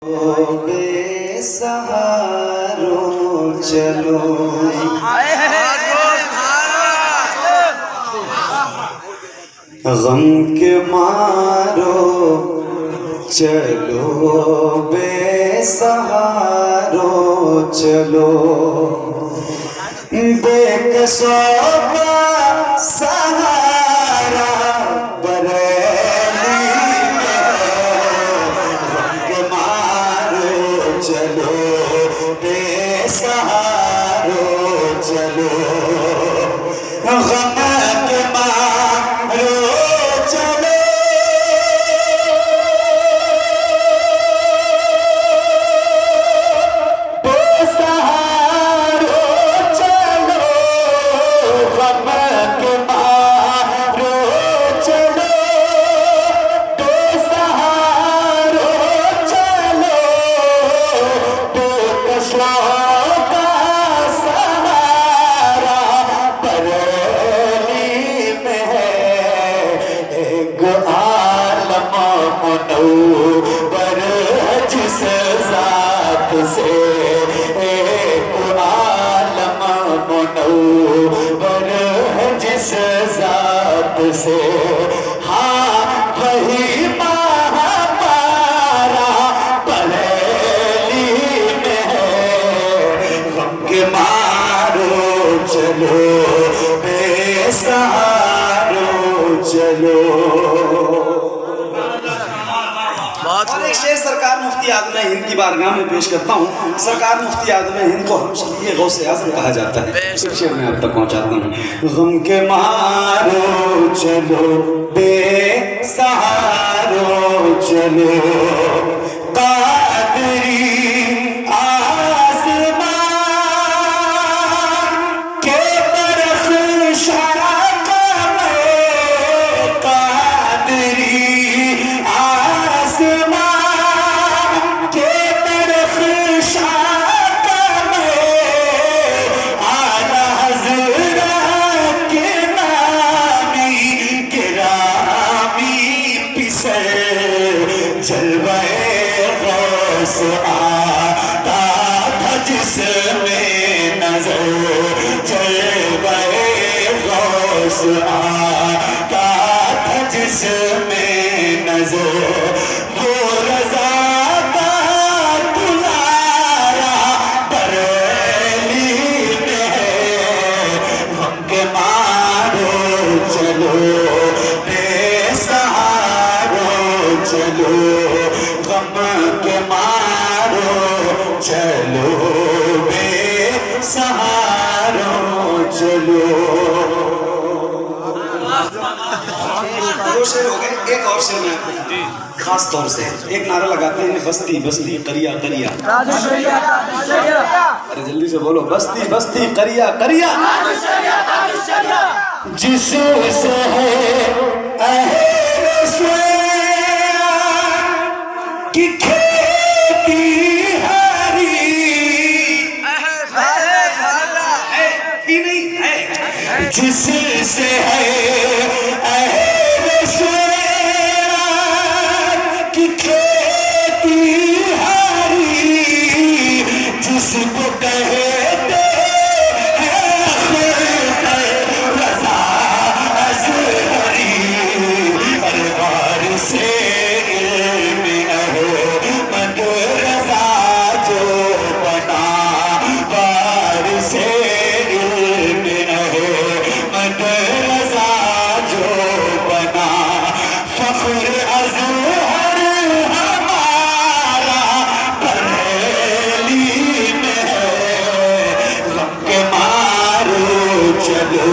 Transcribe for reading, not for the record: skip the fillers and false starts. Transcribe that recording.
بے سہاروں چلو غم کے مارو چلو بے سہاروں چلو بے قصوں کا سہارا بریلی میں غم کے مارو چلو بے سہاروں چلو غم کے مارو چلو بے سہاروں چلو غم کے مارو چلو بے سہاروں چلو بے قصوں کا سہارا بریلی میں ہے ایک عالم منور جس ذات سے ایک عالم منور جس ذات سے ہاں وہی ماہ پارا بریلی میں ہے غم کے مارو چلو بے سہاروں چلو اور ایک شعر سرکار مفتی اعظم ہند کی بارگاہ میں پیش کرتا ہوں. سرکار مفتی اعظم ہند کو ہمیشہ یہ غوث اعظم کہا جاتا ہے. ایک شعر میں آپ تک پہنچاتا ہوں. غم کے مارو چلو بے سہاروں چلو قادری آسمان کے طرف شاق میں قادری جلوہ غوث آتا تھا جس میں نظر جلوہ غوث آتا تھا جس میں نظر وہ رضا کا دلارا بریلی میں ہے غم کے مارو چلو بے سہاروں چلو غم کے مارو چلو بے سہاروں چلو. دو شعر ہو گئے. ایک اور شعر میں خاص طور سے ایک نعرہ لگاتے ہیں بستی بستی قریہ قریہ. ارے جلدی سے بولو بستی بستی قریہ قریہ جس سے ہے اہل کی کھیتی ہری جس سے ہے اہل سویران کی کھیتی ہری جس کو کہتے ہیں رضا ازہری ارغار سے چلو